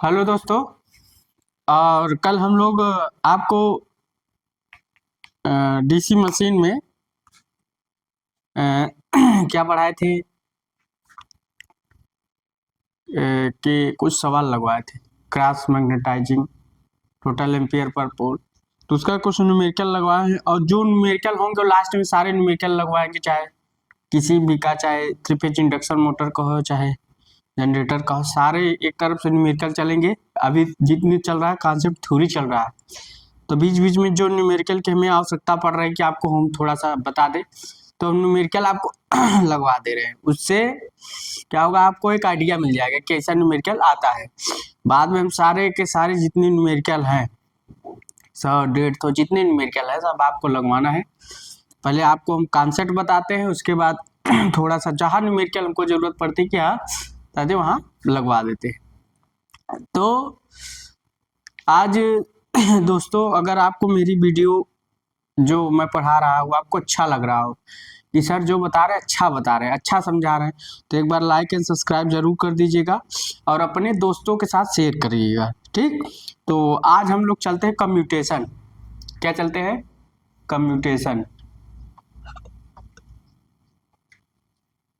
Hello दोस्तों। और कल हम लोग आपको डीसी मशीन में अ, क्या पढ़ाए थे कि कुछ सवाल लगवाए थे। Cross magnetising, total ampere per पोल, तो उसका कुछ न्यूमेरिकल लगवाए हैं। और जो न्यूमेरिकल होंगे वो लास्ट में सारे न्यूमेरिकल लगवाएंगे, चाहे किसी भी का, चाहे थ्री फेज इंडक्शन मोटर का हो, चाहे जनरेटर का हो, सारे एक तरफ से न्यूमेरिकल चलेंगे। अभी जितनी चल रहा है कॉन्सेप्ट थ्योरी चल रहा है, तो बीच बीच में जो न्यूमेरिकल की हमें आवश्यकता पड़ रही है कि आपको हम थोड़ा सा बता दें, तो हम न्यूमेरिकल आपको लगवा दे रहे हैं। उससे क्या होगा, आपको एक आइडिया मिल जाएगा कि ऐसा न्यूमेरिकल आता है। बाद में हम सारे के सारे जितने न्यूमेरिकल हैं, 100 150 तो जितने न्यूमेरिकल है सब आपको लगवाना है। पहले आपको हम कॉन्सेप्ट बताते हैं, उसके बाद थोड़ा सा जहाँ न्यूमेरिकल हमको जरूरत पड़ती है कि हाँ ताकि वहाँ लगवा देते हैं। तो आज दोस्तों, अगर आपको मेरी वीडियो जो मैं पढ़ा रहा हूँ आपको अच्छा लग रहा हो कि सर जो बता रहे हैं अच्छा बता रहे हैं, अच्छा समझा रहे हैं, तो एक बार लाइक एंड सब्सक्राइब जरूर कर दीजिएगा और अपने दोस्तों के साथ शेयर करिएगा। ठीक, तो आज हम लोग चलते हैं कम्यूटेशन। क्या चलते हैं? कम्यूटेशन।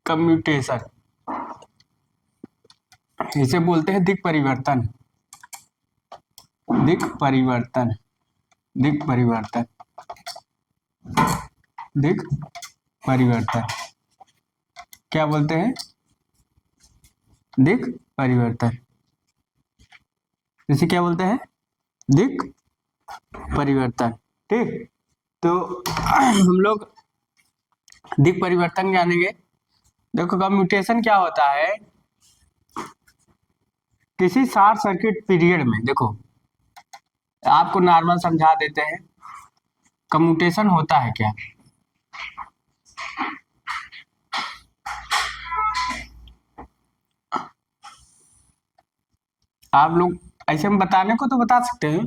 कम्यूटेशन इसे बोलते हैं दिक परिवर्तन। दिक परिवर्तन। दिक परिवर्तन। दिक परिवर्तन क्या बोलते हैं? दिक परिवर्तन। इसे क्या बोलते हैं? दिक परिवर्तन। ठीक, तो हम लोग दिक परिवर्तन जानेंगे। देखो, कम्यूटेशन क्या होता है, किसी शॉर्ट सर्किट पीरियड में, देखो आपको नॉर्मल समझा देते हैं कम्यूटेशन होता है क्या। आप लोग ऐसे में बताने को तो बता सकते हैं,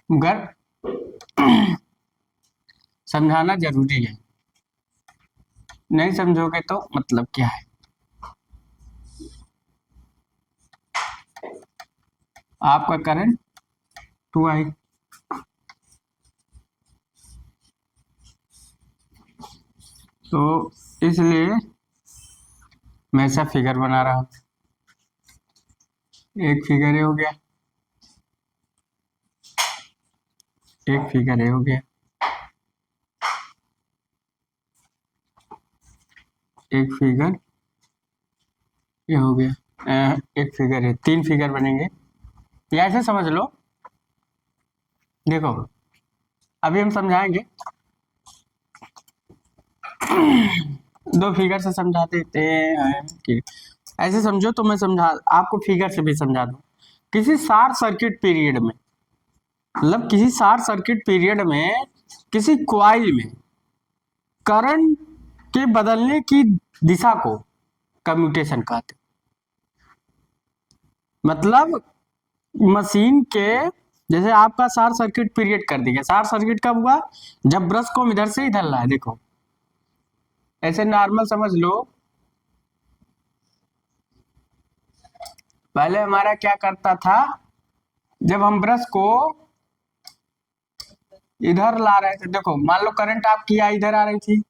मगर समझाना जरूरी है। नहीं समझोगे तो मतलब क्या है। आपका करंट 2I, तो इसलिए मैं ऐसा फिगर बना रहा हूं। एक फिगर ये हो गया, एक फिगर ये हो गया, एक फिगर ये हो गया, एक फिगर है, 3 फिगर बनेंगे। या ऐसे समझ लो, देखो अभी हम समझाएंगे, 2 फिगर से समझा देते हैं कि ऐसे समझो, तो मैं समझा आपको फिगर से भी समझा दूं। किसी शॉर्ट सर्किट पीरियड में, मतलब किसी शॉर्ट सर्किट पीरियड में किसी कॉइल में करंट के बदलने की दिशा को कम्यूटेशन कहते हैं। मतलब मशीन के, जैसे आपका शॉर्ट सर्किट पीरियड कर दिया। शॉर्ट सर्किट कब हुआ? जब ब्रश को हम इधर से इधर लाए। देखो ऐसे नॉर्मल समझ लो, पहले हमारा क्या करता था, जब हम ब्रश को इधर ला रहे थे, देखो मान लो करंट आपकी आई इधर आ रही थी,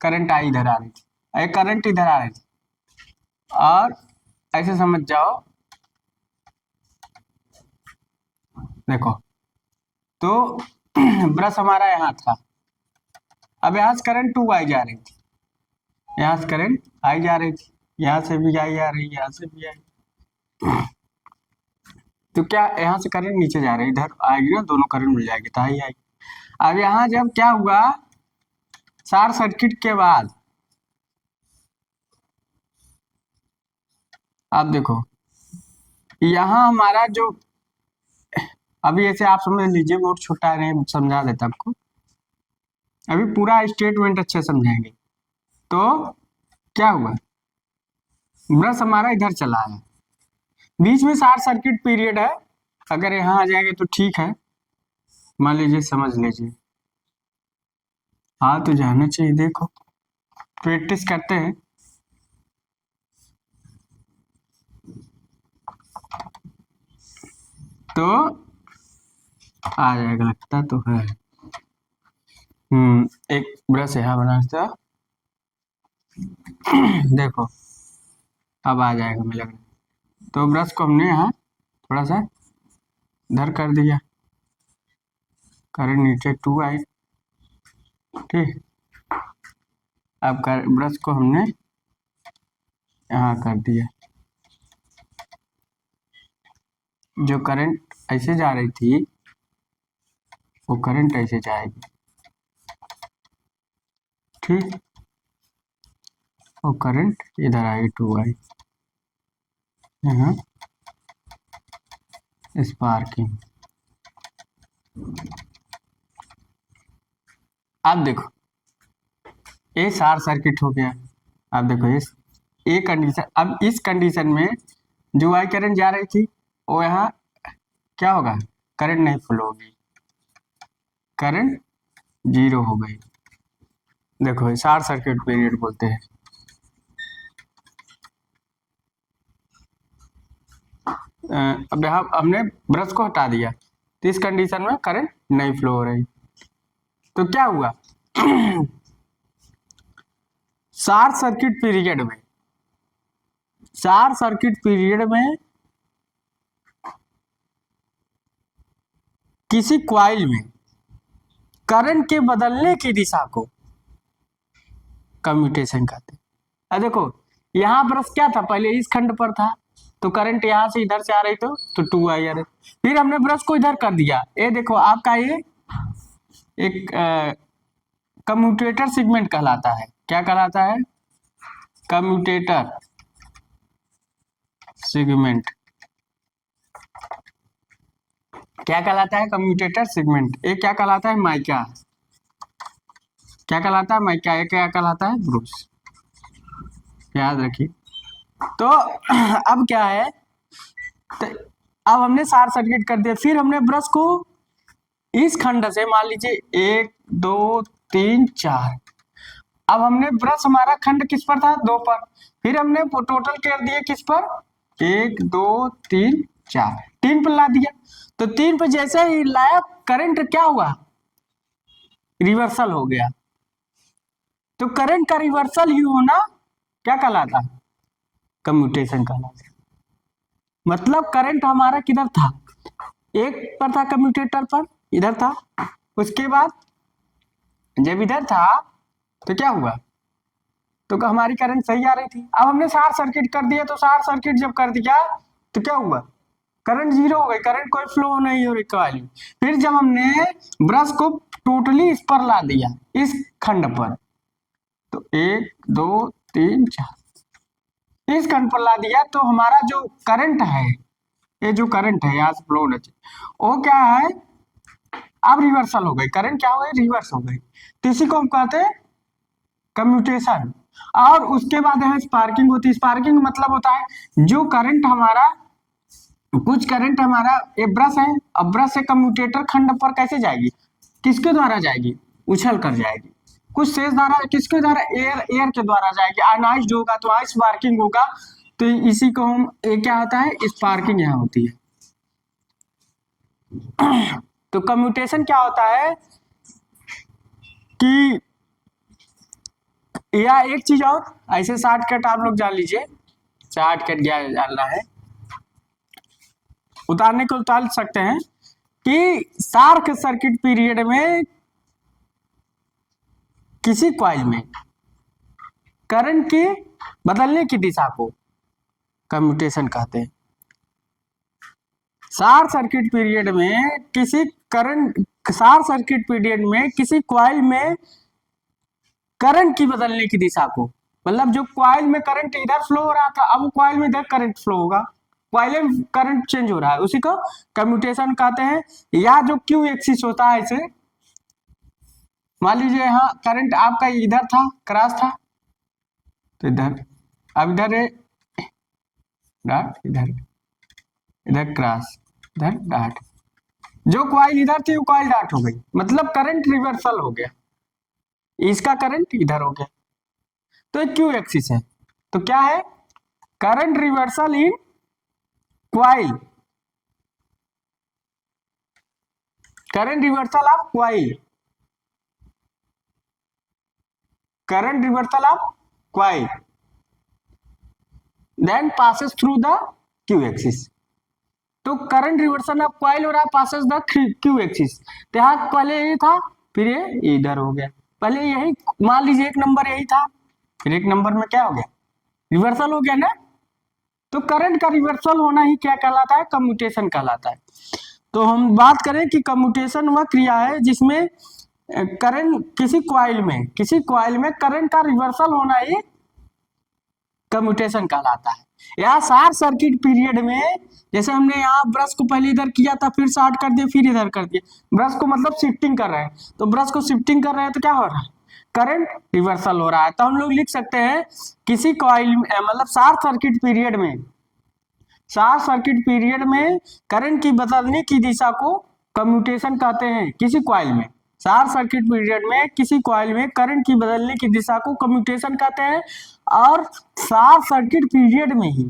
करंट आई इधर आ रही थी, करंट इधर आ रही थी, और ऐसे समझ जाओ, देखो तो ब्रश हमारा यहाँ था, अब यहाँ से करंट 2I जा रही थी, यहाँ से करंट आई जा रही थी, यहाँ से भी आई आ रही, यहाँ से भी आई, तो क्या यहाँ से करंट नीचे जा रही है, इधर आएगी ना, दोनों करंट मिल जाएगी तो आई आएगी। अब यहाँ जब क्या हुआ, शॉर्ट सर्किट के बाद आप देखो, यहाँ हमारा जो, अभी ऐसे आप समझ लीजिए, बहुत छोटा है, नहीं समझा देता आपको, अभी पूरा स्टेटमेंट अच्छे समझाएंगे। तो क्या हुआ, ब्रश हमारा इधर चला है, बीच में शॉर्ट सर्किट पीरियड है, अगर यहाँ आ जाएंगे तो ठीक है, मान लीजिए समझ लीजिए। हाँ तो जाना चाहिए, देखो प्रैक्टिस करते हैं। तो आ जाएगा, लगता तो है। एक ब्रश यहाँ बनाता देखो अब आ जाएगा मुझे लग रहा है। तो ब्रश को हमने यहाँ थोड़ा सा इधर कर दिया, करंट नीचे 2 आई, ठीक। अब ब्रश को हमने यहाँ कर दिया, जो करंट ऐसे जा रही थी वो करंट ऐसे जाएगी, ठीक। और करंट इधर आएगी 2 आई, यहाँ स्पार्किंग। अब देखो ये शॉर्ट सर्किट हो गया। अब देखो इस ये कंडीशन, अब इस कंडीशन में जो आई करंट जा रही थी वो यहाँ क्या होगा, करंट नहीं फ्लो होगी, करंट 0 हो गई। देखो शॉर्ट सर्किट पीरियड बोलते हैं। अब यहाँ हमने ब्रश को हटा दिया तो इस कंडीशन में करंट नहीं फ्लो हो रही, तो क्या हुआ शॉर्ट सर्किट पीरियड में, शॉर्ट सर्किट पीरियड में किसी क्वाइल में करंट के बदलने की दिशा को कम्यूटेशन कहते हैं। अब देखो यहाँ ब्रश क्या था, पहले इस खंड पर था तो करंट यहाँ से इधर से आ रही तो 2 आई आ रही, फिर हमने ब्रश को इधर कर दिया, ये देखो आपका ये एक कम्यूटेटर सेगमेंट कहलाता है। क्या कहलाता है, कम्यूटेटर सेगमेंट। क्या कहलाता है, कम्यूटेटर सेगमेंट। ये क्या कहलाता है, माइका। क्या कहलाता है, माइका। ये क्या कहलाता है, ब्रूस। याद रखिए। तो अब क्या है, तो अब हमने शॉर्ट सर्किट कर दिया, फिर हमने ब्रश को इस खंड से मान लीजिए 1 2 3 4, अब हमने ब्रश हमारा खंड किस पर था, 2 पर, फिर हमने टोटल कर दिया किस पर, 1 2 3 4, 3 पर ला दिया। तो 3 पर जैसे ही लाया करंट क्या हुआ, रिवर्सल हो गया। तो करंट का रिवर्सल ही होना क्या कहलाता, कम्यूटेशन कहलाता। मतलब करंट हमारा किधर था, एक पर था कम्यूटेटर पर, इधर था, उसके बाद जब इधर था तो क्या हुआ, तो हमारी करंट सही आ रही थी। अब हमने शॉर्ट सर्किट कर दिया, तो शॉर्ट सर्किट जब कर दिया तो क्या हुआ, करंट 0 हो गई, करंट कोई फ्लो नहीं हो रही कॉइल। फिर जब हमने ब्रश को टोटली इस पर ला दिया, इस खंड पर, तो 1 2 3 4 इस खंड पर ला दिया, तो हमारा जो करंट है, ये जो करंट है यहाँ से फ्लो होना चाहिए, वो क्या है, अब रिवर्सल हो गई, करंट क्या हो गई, रिवर्स हो गई। तो इसी को हम कहते हैं कम्यूटेशन। और उसके बाद यहाँ स्पार्किंग होती है। स्पार्किंग मतलब होता है जो करंट हमारा, कुछ करंट हमारा ये ब्रश है, अब ब्रश से कम्यूटेटर खंड पर कैसे जाएगी, किसके द्वारा जाएगी, उछल कर जाएगी। कुछ तेज धारा किसके द्वारा, एयर के द्वारा जाएगी, आयनाइज्ड होगा तो वहां स्पार्किंग होगा। तो इसी को हम, ये क्या होता है, स्पार्किंग यहाँ होती है। तो कम्यूटेशन क्या होता है कि, या एक चीज और, ऐसे शॉर्टकट आप लोग जान लीजिए, शॉर्टकट क्या जानना है, उतारने को उतार सकते हैं कि शॉर्ट सर्किट पीरियड में किसी कॉइल में करंट की बदलने की दिशा को कम्यूटेशन कहते हैं। शॉर्ट सर्किट पीरियड में किसी करंट, शॉर्ट सर्किट पीरियड में किसी कॉइल में करंट की बदलने की दिशा को, मतलब जो कॉइल में करंट इधर फ्लो हो रहा था, अब कॉइल में इधर करंट फ्लो होगा, कॉइल में करंट चेंज हो रहा है, उसी को कम्यूटेशन कहते हैं। या जो क्यू एक्सिस होता है, इसे मान लीजिए यहाँ करंट आपका इधर था, क्रॉस था, तो इधर, अब इधर डॉट, इधर इधर क्रॉस, इधर डॉट, जो कॉइल इधर थी वो कॉइल डॉट हो गई, मतलब करंट रिवर्सल हो गया, इसका करंट इधर हो गया। तो क्यू एक्सिस है, तो क्या है, current reversal in coil, current reversal of coil, current reversal of coil then passes through the Q axis. तो करंट रिवर्सल ऑफ क्वाइल हो रहा है पासेस द क्यू एक्सिस। तो यहाँ पहले ये था, फिर ये इधर हो गया, पहले यही मान लीजिए एक नंबर यही था, फिर एक नंबर में क्या हो गया, रिवर्सल हो गया ना। तो करंट का रिवर्सल होना ही क्या कहलाता है, कम्यूटेशन कहलाता है। तो हम बात करें कि कम्यूटेशन वह क्रिया है जिसमें करंट किसी कॉइल में करंट का रिवर्सल होना ही कम्यूटेशन कहलाता है। या शॉर्ट सर्किट पीरियड में, जैसे हमने यहाँ ब्रश को पहले इधर किया था, फिर शॉर्ट कर दिया, फिर इधर कर दिया, ब्रश को मतलब शिफ्टिंग कर रहे हैं, तो ब्रश को शिफ्टिंग कर रहे हैं तो क्या हो रहा है, करंट रिवर्सल हो रहा है। तो हम लोग लिख सकते हैं किसी कॉइल मतलब शॉर्ट सर्किट पीरियड में करंट की बदलने की दिशा को कम्यूटेशन कहते हैं। किसी कॉइल में शॉर्ट सर्किट पीरियड में किसी कॉइल में करंट की बदलने की दिशा को कम्यूटेशन कहते हैं। और शॉर्ट सर्किट पीरियड में ही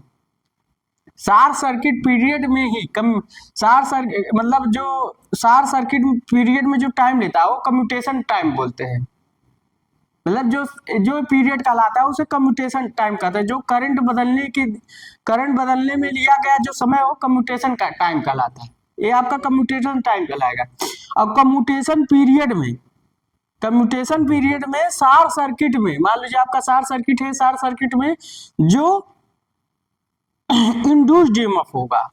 मतलब जो शॉर्ट सर्किट पीरियड में जो टाइम लेता है वो कम्यूटेशन टाइम बोलते हैं। मतलब जो पीरियड कहलाता है उसे कम्यूटेशन टाइम कहते हैं। जो करंट बदलने में लिया गया जो समय वो कम्यूटेशन का टाइम कहलाता है। ये आपका कम्यूटेशन टाइम कहलाएगा। अब कम्यूटेशन पीरियड में शॉर्ट सर्किट में, मान लीजिए आपका शॉर्ट सर्किट है, शॉर्ट सर्किट में जो इंड्यूस्ड ईएमएफ होगा,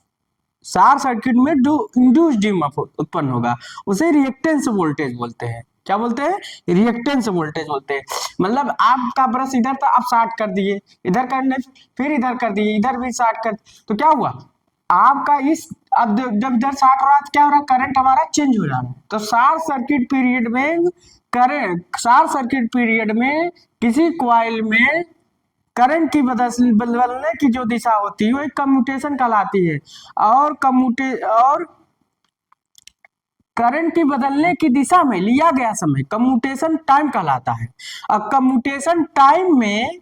शॉर्ट सर्किट में जो इंड्यूस्ड ईएमएफ उत्पन्न होगा उसे रिएक्टेंस वोल्टेज बोलते हैं। क्या बोलते हैं, रिएक्टेंस वोल्टेज बोलते हैं। मतलब आपका ब्रश इधर था, आप शॉर्ट कर दिए, इधर करने फिर इधर कर दिए, इधर भी शॉर्ट कर, तो क्या हुआ आपका अब जब इधर शॉर्ट हो रहा है तो क्या हो रहा है, करंट हमारा चेंज हो रहा है। तो शॉर्ट सर्किट पीरियड में किसी कॉइल में करंट की बदलने की जो दिशा होती है वो एक कम्यूटेशन कहलाती है। और करंट की बदलने की दिशा में लिया गया समय कम्यूटेशन टाइम कहलाता है। और कम्यूटेशन टाइम में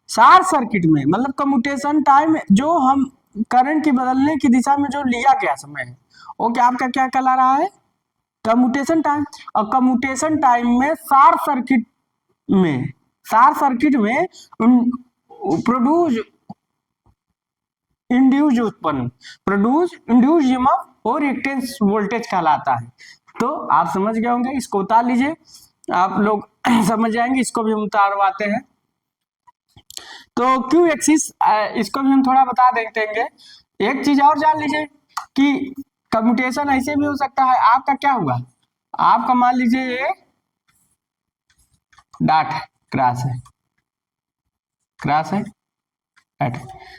शॉर्ट सर्किट में मतलब कम्यूटेशन टाइम जो हम करंट की बदलने की दिशा में जो लिया गया समय है वो क्या आपका क्या कहला रहा है, कम्यूटेशन टाइम। और कम्यूटेशन टाइम में शॉर्ट सर्किट में प्रोड्यूस इंड्यूस ईएमएफ और रिएक्टेंस वोल्टेज कहलाता है। तो आप समझ गए होंगे, इसको उतार लीजिए, आप लोग समझ जाएंगे। इसको भी हम उतारवाते हैं। तो क्यू एक्सिस इसको भी हम थोड़ा बता देंगे। एक चीज और जान लीजिए कि कम्यूटेशन ऐसे भी हो सकता है। आपका क्या हुआ, आपका मान लीजिए ये डाट है, क्रॉस है डाट।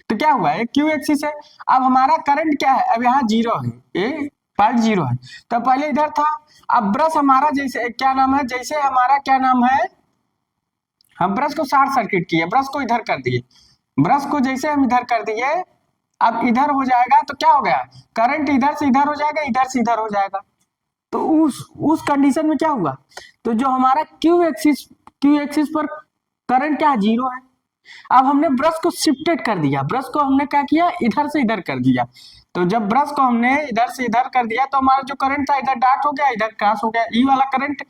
तो क्या हुआ है, क्यू एक्सिस है। अब हमारा करंट क्या है, अब यहाँ 0 है, ये पॉइंट 0 है, तो पहले इधर था। अब ब्रश हमारा जैसे क्या नाम है, जैसे हमारा क्या नाम है, हम ब्रश को शॉर्ट सर्किट किए, ब्रश को इधर कर दिए, ब्रश को जैसे हम इधर कर दिए, अब इधर हो जाएगा तो क्या हो गया, करंट इधर से इधर हो जाएगा, इधर से इधर हो जाएगा। तो उस कंडीशन में क्या हुआ, तो जो हमारा क्यू एक्सिस पर करंट क्या है, 0 है। अब हमने ब्रश को शिफ्टेड कर दिया, ब्रश को हमने क्या किया, इधर से इधर कर दिया। तो जब ब्रश को हमने इधर से इधर कर दिया तो हमारा जो करंट था इधर डॉट हो गया, इधर क्रॉस हो गया। ई वाला करंट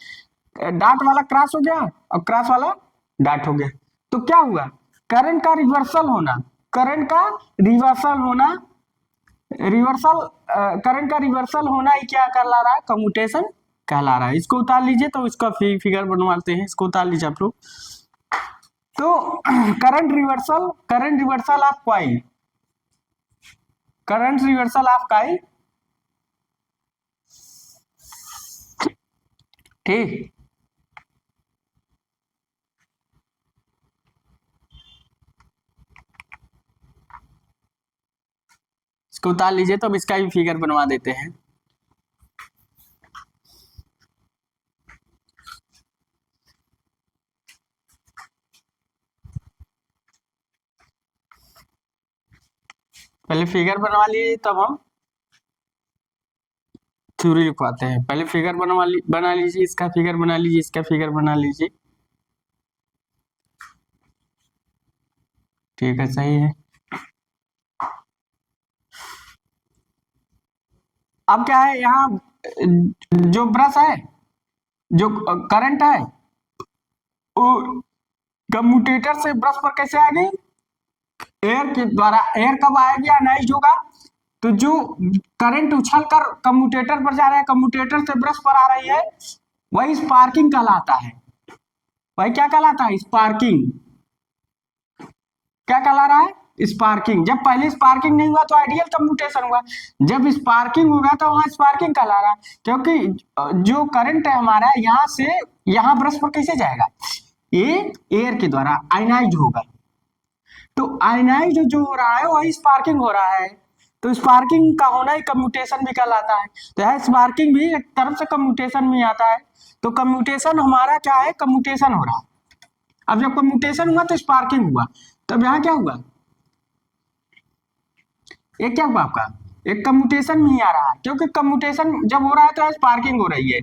डॉट वाला क्रॉस हो गया और क्रॉस वाला डॉट हो गया। तो क्या हुआ, करंट का रिवर्सल होना, करंट का रिवर्सल होना रिवर्सल करंट का रिवर्सल होना ही क्या कहला रहा है, कम्यूटेशन कहला रहा है। इसको उतार लीजिए, तो इसका फिगर बनवाते हैं, इसको उतार लीजिए आप लोग। तो current reversal of coil, current reversal of coil, ठीक। इसको उतार लीजिए, तो अब इसका भी फिगर बनवा देते हैं। पहले फिगर बनवा लीजिए तब हम थ्योरी लिखवाते हैं। पहले फिगर बना लीजिए, इसका फिगर बना लीजिए, इसका फिगर बना लीजिए, ठीक है, सही है। अब क्या है, यहाँ जो ब्रश है, जो करंट है, वो कम्यूटेटर से ब्रश पर कैसे आ गई? एयर के द्वारा। एयर कब आएगी, आयनाइज होगा, तो जो करंट उछल कर कम्यूटेटर पर जा रहा है, कम्यूटेटर से ब्रश पर आ रही है, वही स्पार्किंग कहलाता है। वही क्या कहलाता है? स्पार्किंग। क्या कहला रहा है? स्पार्किंग। जब पहले स्पार्किंग नहीं हुआ तो आइडियल कम्यूटेशन हुआ, जब स्पार्किंग होगा तो वहां स्पार्किंग कहला रहा है, क्योंकि जो करंट है हमारा यहाँ से यहाँ ब्रश पर कैसे जाएगा? ये एयर के द्वारा आयनाइज होगा। तो आयनाइज जो हो रहा है वही स्पार्किंग हो रहा है, तो स्पार्किंग का होना ही कम्यूटेशन भी कहलाता है। तो यह स्पार्किंग भी एक तरफ से कम्यूटेशन में आता है। तो कम्यूटेशन हमारा क्या है? कम्यूटेशन हो रहा है। अब जब कम्यूटेशन हुआ तो स्पार्किंग हुआ, तब यहाँ क्या हुआ? एक क्या हुआ आपका? एक कम्यूटेशन में ही आ रहा है, क्योंकि कम्यूटेशन जब हो रहा है तो स्पार्किंग हो रही है।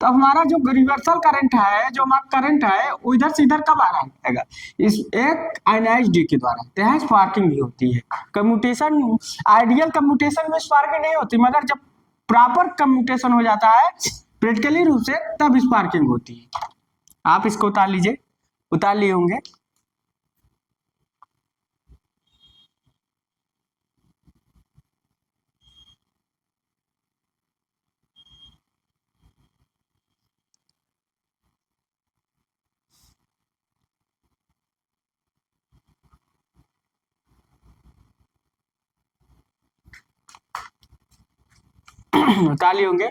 तो हमारा जो रिवर्सल करंट है, जो हमारा करंट है, वो इधर से इधर कब आ रहा है? इस एक आयनाइज्ड के द्वारा। तो यहाँ स्पार्किंग भी होती है। कम्यूटेशन, आइडियल कम्यूटेशन में स्पार्किंग नहीं होती, मगर जब प्रॉपर कम्यूटेशन हो जाता है प्रैक्टिकली रूप से, तब स्पार्किंग होती है। आप इसको उतार लीजिए, उतार लिए होंगे। उतार लिए होंगे,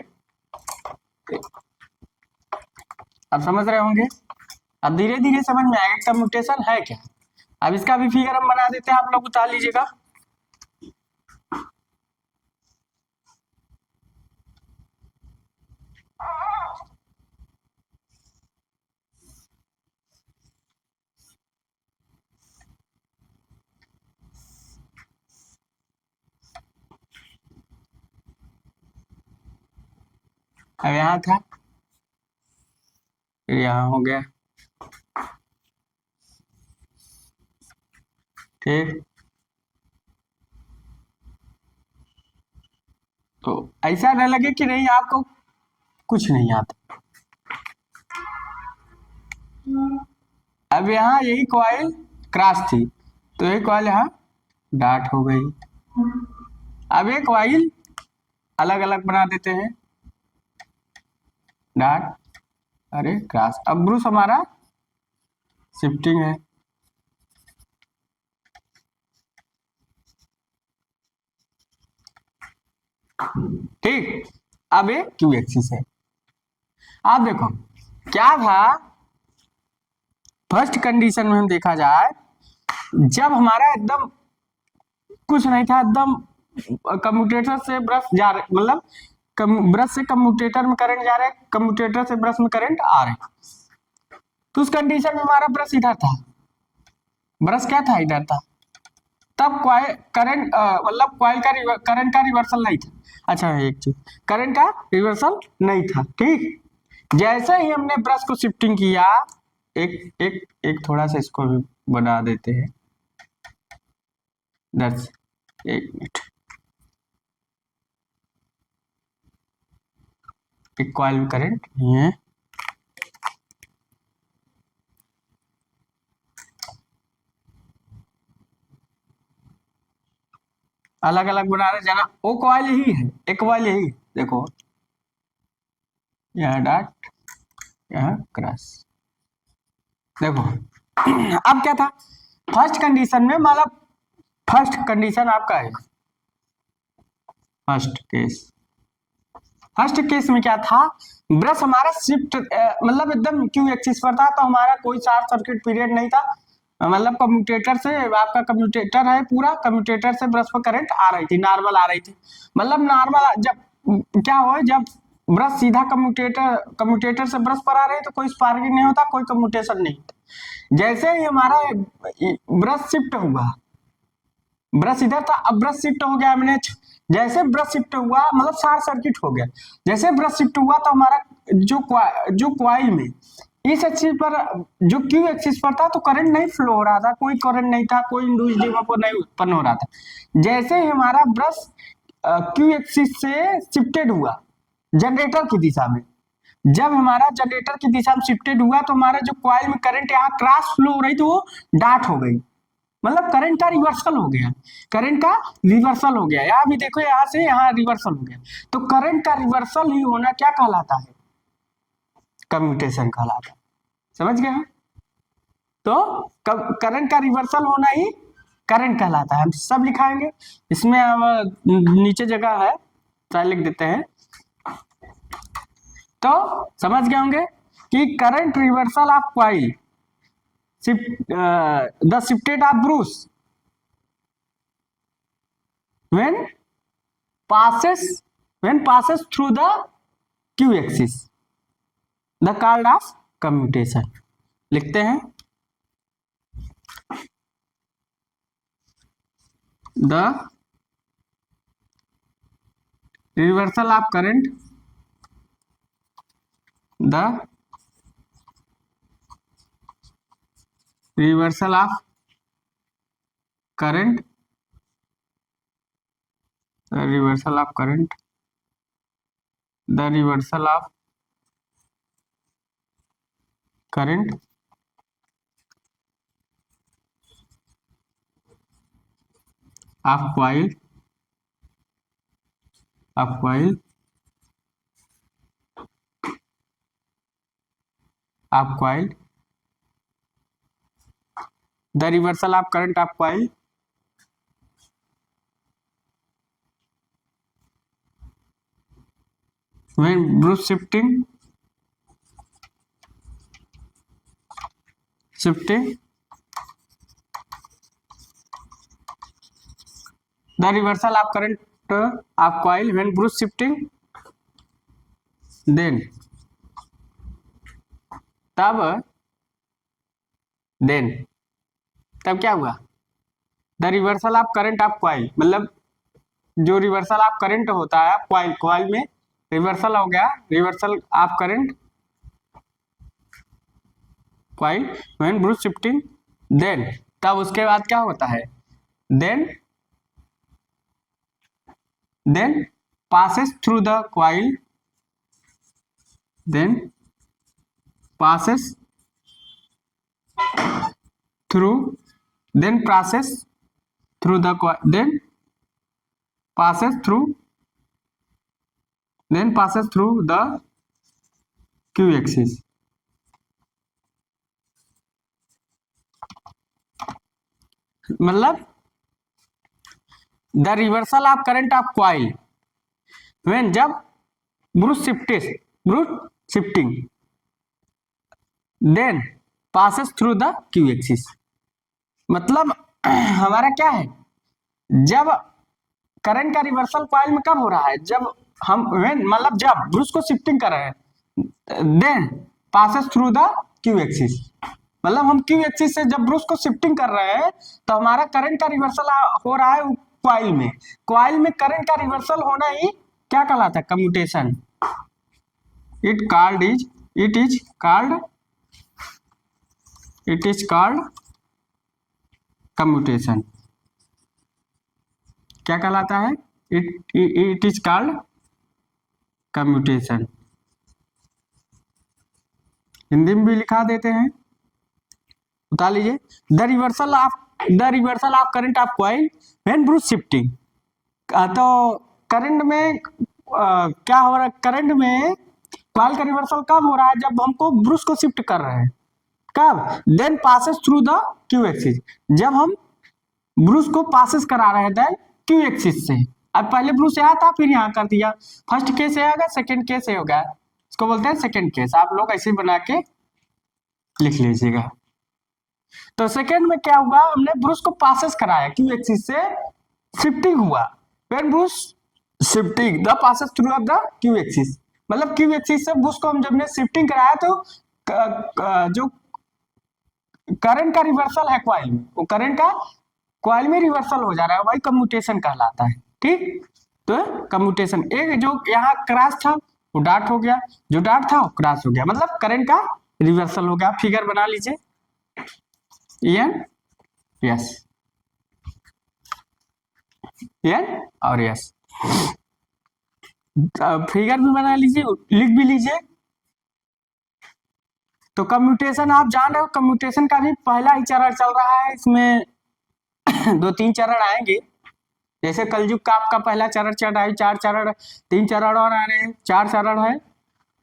अब समझ रहे होंगे। अब धीरे धीरे समझ में आएगा कम्यूटेशन है क्या। अब इसका भी फिगर हम बना देते हैं, आप लोग उतार लीजिएगा। अब यहाँ था, फिर यहाँ हो गया, ठीक। तो ऐसा न लगे कि नहीं आपको कुछ नहीं आता। अब यहाँ यही कॉइल क्रॉस थी, तो ये कॉइल यहाँ डाट हो गई। अब ये कॉइल अलग अलग बना देते हैं, डाट, अरे क्रॉस। अब ब्रूस हमारा शिफ्टिंग है, ठीक। अब ये क्यू एक्सिस है। आप देखो क्या था, फर्स्ट कंडीशन में हम देखा जाए, जब हमारा एकदम कुछ नहीं था, एकदम कम्यूटेटर से ब्रश जा रहे, मतलब ब्रश से कम्यूटेटर में करंट जा रहा है, कम्यूटेटर से ब्रश में करंट आ रहे, तो उस कंडीशन में हमारा ब्रश इधर था, ब्रश क्या था? इधर था। तब कॉइल करंट, मतलब कॉइल का करंट का रिवर्सल नहीं था। अच्छा, एक चीज, करंट का रिवर्सल नहीं था, ठीक। जैसे ही हमने ब्रश को शिफ्टिंग किया, एक एक एक थोड़ा सा इसको भी बना देते हैं, 10 1 मिनट। एक कॉइल में करंट ये अलग अलग बना रहे, जाना वो कॉइल ही है, एक कॉइल यही, देखो यहाँ डॉट, यहाँ क्रॉस, देखो। अब क्या था फर्स्ट कंडीशन में, मतलब फर्स्ट कंडीशन आपका है, फर्स्ट केस। फर्स्ट केस में क्या था, ब्रश हमारा शिफ्ट, मतलब एकदम क्यू एक्सिस पर था, तो हमारा कोई शॉर्ट सर्किट पीरियड नहीं था, मतलब कम्यूटेटर से, आपका कम्यूटेटर है पूरा, कम्यूटेटर से ब्रश पर करंट आ रही थी, नॉर्मल आ रही थी। मतलब नॉर्मल जब क्या हो, जब ब्रश सीधा कम्यूटेटर से ब्रश पर आ रही है तो कोई स्पार्किंग नहीं होता, कोई कम्यूटेशन नहीं होता। जैसे ही हमारा ब्रश शिफ्ट हुआ, ब्रश इधर था, अब ब्रश शिफ्ट हो गया हमने, जैसे ब्रश शिफ्ट हुआ मतलब शॉर्ट सर्किट हो गया। जैसे ब्रश शिफ्ट हुआ तो हमारा जो कॉइल में इस एक्सिस पर, जो क्यू एक्सिस पर था, तो करंट नहीं फ्लो हो रहा था, कोई करंट नहीं था, कोई इंड्यूस्ड ईएमएफ नहीं उत्पन्न हो रहा था। जैसे ही हमारा ब्रश क्यू एक्सिस से शिफ्टेड हुआ जनरेटर की दिशा में। जब हमारा जनरेटर की दिशा में शिफ्टेड हुआ तो हमारा जो कॉइल में करंट यहाँ क्रॉस फ्लो हो रही थी वो डार्ट हो गई, मतलब करंट का रिवर्सल हो गया, करंट का रिवर्सल हो गया। यहाँ भी देखो यहाँ से यहाँ रिवर्सल हो गया, तो करंट का रिवर्सल ही होना क्या कहलाता है, कम्यूटेशन कहलाता है। समझ गए? तो करंट का रिवर्सल होना ही करंट कहलाता है। हम सब लिखाएंगे इसमें, अब नीचे जगह है चाहे लिख देते हैं। तो समझ गए होंगे कि current reversal of coil, the shifted of Bruce when passes through the q axis, the called of commutation। लिखते हैं the reversal of current, the reversal of current, the reversal of current, the reversal of current of coil, of coil, of coil, the reversal of current of coil when Bruce shifting the reversal of current of coil when Bruce shifting, then तब क्या हुआ, the reversal of current of coil, मतलब जो reversal of current होता है coil में reversal हो गया, reversal of current coil when brush shifting, then तब उसके बाद क्या होता है, then passes through the coil, then passes through the coil, then passes through the q axis। मतलब the reversal of current of coil when, जब brush shifting then passes through the Q axis. मतलब हमारा क्या है, जब current का reversal coil में कब हो रहा है, जब हम मतलब जब ब्रूस को शिफ्टिंग कर रहे हैं, then passes through the Q axis. मतलब हम क्यू एक्सिस से जब ब्रूस को शिफ्टिंग कर रहे हैं तो हमारा करंट का रिवर्सल हो रहा है कॉइल में। कॉइल में करंट का रिवर्सल होना ही क्या कहलाता है, commutation. It is called commutation. क्या कहलाता है, it is called commutation. Hindi में भी लिखा देते हैं, उतार लीजिए। The reversal of current of coil when brush shifting. तो करंट में क्या हो रहा है, करंट में कॉइल का रिवर्सल कब हो रहा है, जब हमको ब्रूस को शिफ्ट कर रहे हैं। कब, then passes through the Q axis, जब हम ब्रूस को पासेस करा रहे हैं देन क्यू एक्सिस से। अब पहले ब्रूस यहाँ था फिर यहाँ कर दिया, फर्स्ट केस आ गया, सेकेंड केस हो गया, इसको बोलते हैं सेकेंड केस। आप लोग ऐसे बना के लिख लीजिएगा। तो सेकेंड में क्या हुआ, हमने ब्रूस को पासेस कराया, क्यू एक्सिस से शिफ्टिंग हुआ, when brush shifting the passes through of the Q axis. मतलब क्यू एक्सिस से ब्रूस को हम जब ने शिफ्टिंग कराया तो जो करंट का रिवर्सल है कॉइल में, वो करंट का कॉइल में रिवर्सल हो जा रहा है, वही कम्यूटेशन कहलाता है। ठीक, तो कम्यूटेशन, एक जो यहाँ क्रॉस था वो डॉट हो गया, जो डॉट था वो क्रॉस हो गया, मतलब करंट का रिवर्सल हो गया। फिगर बना लीजिए, एन यस, एन और यस। फिगर भी बना लीजिए, लिख भी लीजिए। तो कम्यूटेशन आप जान रहे हो, कम्यूटेशन का भी पहला ही चरण चल रहा है, इसमें 2-3 चरण आएंगे। जैसे कलयुग का आपका पहला चरण चल रहा है, 4 चरण, 3 चरण और आ रहे हैं, 4 चरण है।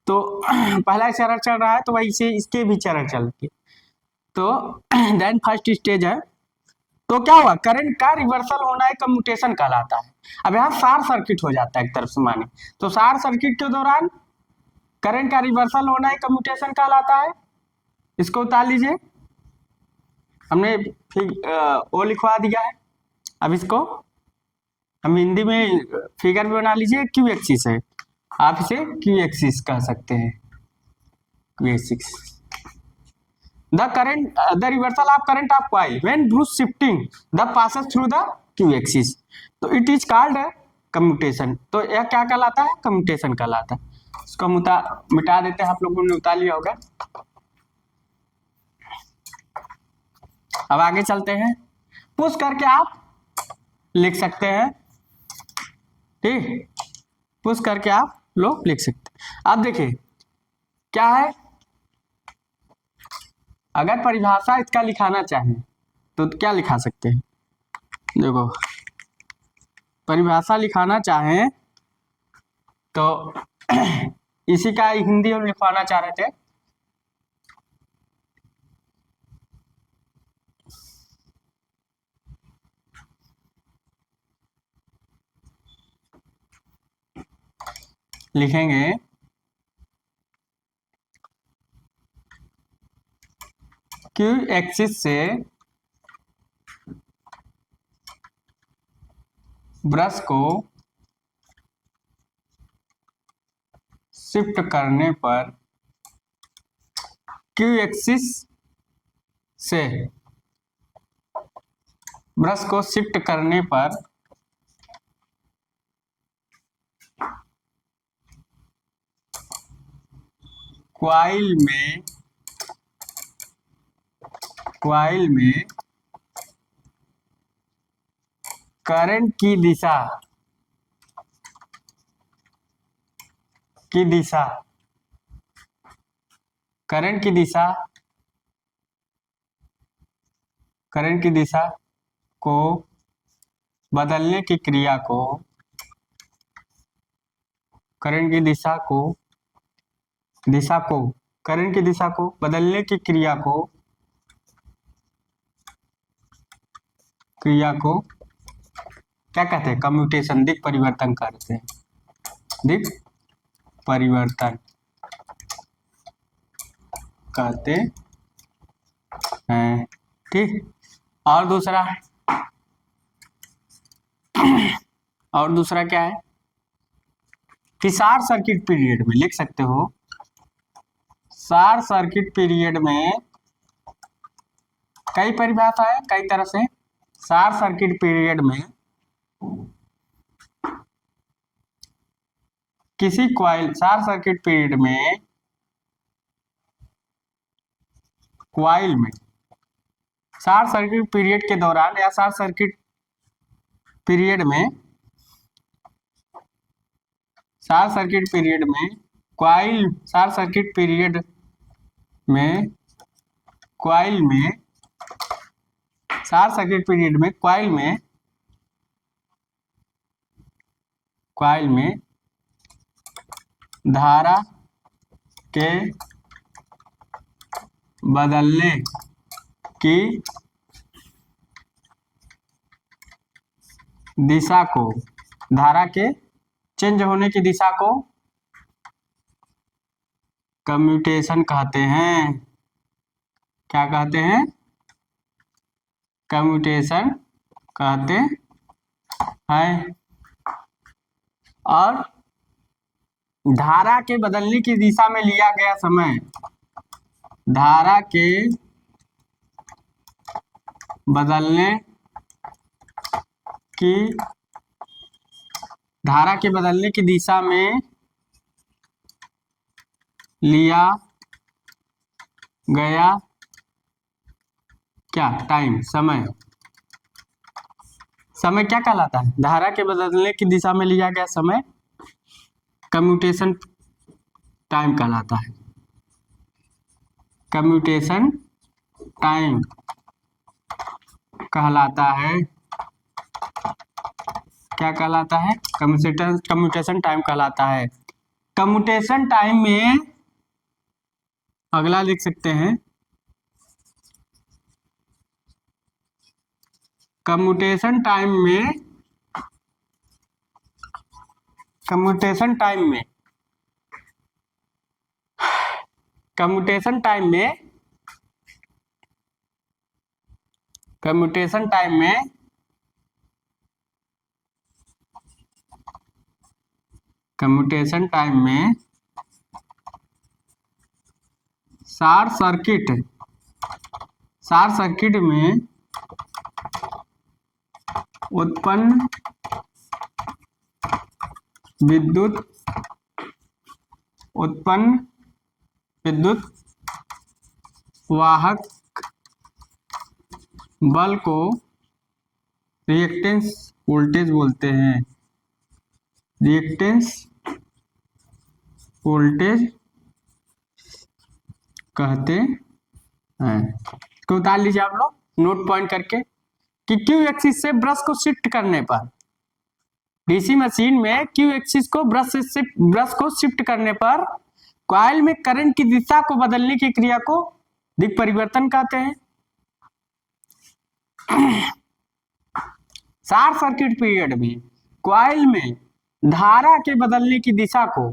तो पहला चरण चल रहा है, तो वही से इसके भी चरण चलते। तो देन फर्स्ट स्टेज है। तो क्या हुआ, करंट का रिवर्सल होना है कम्यूटेशन कहलाता है। अब यहाँ शॉर्ट सर्किट हो जाता है एक तरफ से माने, तो शॉर्ट सर्किट के दौरान करंट का रिवर्सल होना है कम्यूटेशन कहलाता है। इसको उतार लीजिए, हमने वो लिखवा दिया है। अब इसको हम हिंदी में फिगर भी बना लीजिए, क्यू एक्सिस है, आप इसे क्यू एक्सिस कह सकते हैं, Q axis. The current the reversal of current of coil when brush shifting the passes through the Q axis, तो इट इज कॉल्ड कम्यूटेशन। तो यह क्या कहलाता है, कम्यूटेशन कहलाता है। इसको मिटा देते हैं, आप लोगों ने उतार लिया होगा। अब आगे चलते हैं, पुश करके आप लिख सकते हैं, ठीक, पुश करके आप लोग लिख सकते हैं। अब देखिए क्या है, अगर परिभाषा इसका लिखाना चाहें तो क्या लिखा सकते हैं। देखो, परिभाषा लिखाना चाहें तो इसी का हिंदी हम लिखवाना चाह रहे थे। लिखेंगे क्यू एक्सिस से ब्रश को शिफ्ट करने पर, क्यू एक्सिस से ब्रश को शिफ्ट करने पर कॉइल में करंट की दिशा करंट की दिशा को बदलने की क्रिया को, करंट की दिशा को बदलने की क्रिया को क्या कहते हैं, कम्यूटेशन, दिक् परिवर्तन कहते हैं, दिक् परिवर्तन कहते हैं, ठीक। और दूसरा क्या है कि शॉर्ट सर्किट पीरियड में लिख सकते हो, शॉर्ट सर्किट पीरियड में कई परिभाषा है, कई तरह से। शॉर्ट सर्किट पीरियड में किसी कॉइल, शॉर्ट सर्किट पीरियड में कॉइल में, शॉर्ट सर्किट पीरियड के दौरान या शॉर्ट सर्किट पीरियड में, शॉर्ट सर्किट पीरियड में कॉइल, शॉर्ट सर्किट पीरियड में कॉइल में, शॉर्ट सर्किट पीरियड में कॉइल में धारा के बदलने की दिशा को, धारा के चेंज होने की दिशा को कम्यूटेशन कहते हैं। क्या कहते हैं, कम्यूटेशन कहते हैं। और धारा के बदलने की दिशा में लिया गया समय, धारा के बदलने की दिशा में लिया गया क्या, टाइम, समय, समय क्या कहलाता है? धारा के बदलने की दिशा में लिया गया समय कम्यूटेशन टाइम कहलाता है। कम्यूटेशन टाइम कहलाता है। क्या कहलाता है? कम्यूटेशन टाइम कहलाता है। कम्यूटेशन टाइम में अगला लिख सकते हैं, कम्यूटेशन टाइम में कम्यूटेशन टाइम में कम्यूटेशन टाइम में कम्यूटेशन टाइम में कम्यूटेशन टाइम में शॉर्ट सर्किट में उत्पन्न विद्युत वाहक बल को रिएक्टेंस वोल्टेज बोलते हैं। रिएक्टेंस वोल्टेज कहते हैं। तो उतार लीजिए आप लोग नोट पॉइंट करके कि क्यू एक्सिस से ब्रश को शिफ्ट करने पर, डीसी मशीन में क्यू एक्सिस को ब्रश को शिफ्ट करने पर कॉइल में करंट की दिशा को बदलने की क्रिया को दिक् परिवर्तन कहते हैं। शॉर्ट सर्किट पीरियड में कॉइल में धारा के बदलने की दिशा को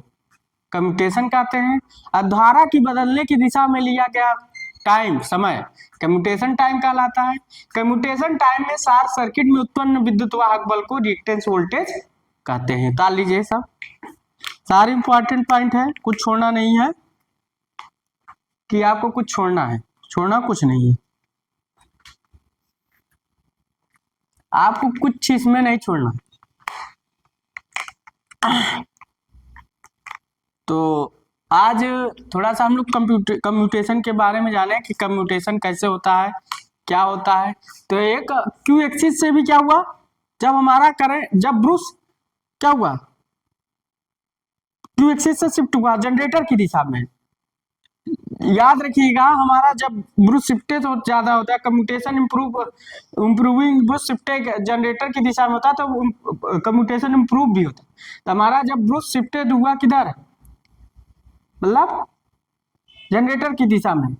कम्यूटेशन कहते हैं। और धारा की बदलने की दिशा में लिया गया टाइम समय कम्यूटेशन टाइम कहलाता है। कम्यूटेशन टाइम में शॉर्ट सर्किट में उत्पन्न विद्युत वाहक बल को रिएक्टेंस वोल्टेज कहते हैं। ताल लीजिए, सब सारे इंपॉर्टेंट पॉइंट है, कुछ छोड़ना नहीं है कि आपको कुछ छोड़ना है, छोड़ना कुछ नहीं है, आपको कुछ इसमें नहीं छोड़ना। तो आज थोड़ा सा हम लोग कम्यूटेशन के बारे में जाने कि कम्यूटेशन कैसे होता है, क्या होता है। तो एक क्यू एक्सिस से भी क्या हुआ, जब हमारा करंट, जब ब्रूस क्या हुआ, क्यू एक्सिस से शिफ्ट हुआ जनरेटर की दिशा में। याद रखिएगा, हमारा जब ब्रूस शिफ्टेज ज्यादा होता है, कम्यूटेशन इंप्रूविंग ब्रूस शिफ्टेज जनरेटर की दिशा में होता है, तो कम्यूटेशन इंप्रूव भी होता है। तो हमारा जब ब्रूस शिफ्टेड हुआ किधर, मतलब जनरेटर की दिशा में,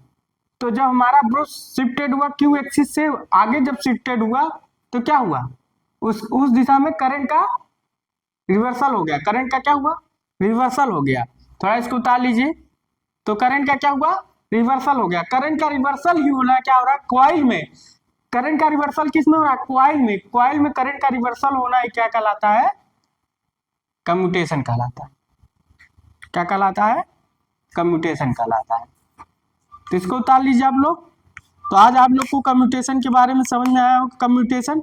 तो जब हमारा ब्रूस शिफ्टेड हुआ क्यू एक्सिस से आगे, जब शिफ्टेड हुआ तो क्या हुआ, उस दिशा में करंट का रिवर्सल हो गया। करंट का क्या हुआ, रिवर्सल हो गया। थोड़ा इसको उतार लीजिए। तो करंट का क्या हुआ, रिवर्सल हो गया। करंट का रिवर्सल ही होना, क्या हो रहा है, कॉइल में करंट का रिवर्सल किस में हो रहा है, कॉइल में। कॉइल में करंट का रिवर्सल होना ही क्या कहलाता है, कम्यूटेशन कहलाता है। क्या कहलाता है, कम्यूटेशन कहलाता है। तो इसको उतार लीजिए आप लोग। तो आज आप लोग को कम्यूटेशन के बारे में समझ में आया होगा। कम्यूटेशन,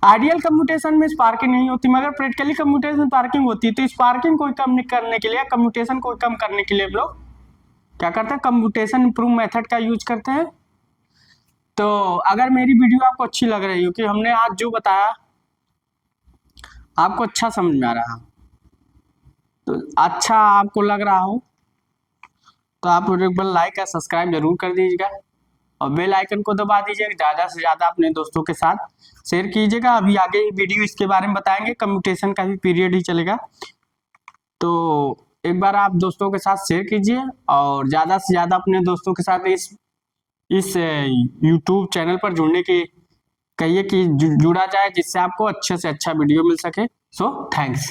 आइडियल कम्यूटेशन में स्पार्किंग नहीं होती, मगर प्रैक्टिकली कम्यूटेशन में स्पार्किंग होती है। तो स्पार्किंग को कम करने के लिए, कम्यूटेशन को कम करने के लिए हम लोग क्या करते हैं, कम्यूटेशन इंप्रूव मेथड का यूज करते हैं। तो अगर मेरी वीडियो आपको अच्छी लग रही हो, कि हमने आज जो बताया आपको अच्छा समझ में आ रहा, तो अच्छा आपको लग रहा हो, तो आप एक बार लाइक या सब्सक्राइब जरूर कर दीजिएगा और बेल आइकन को दबा दीजिएगा। ज़्यादा से ज़्यादा अपने दोस्तों के साथ शेयर कीजिएगा। अभी आगे वीडियो इसके बारे में बताएंगे, कम्यूटेशन का भी पीरियड ही चलेगा। तो एक बार आप दोस्तों के साथ शेयर कीजिए और ज़्यादा से ज़्यादा अपने दोस्तों के साथ इस YouTube चैनल पर जुड़ने की कहिए कि जुड़ा जाए, जिससे आपको अच्छे से अच्छा वीडियो मिल सके। So thanks.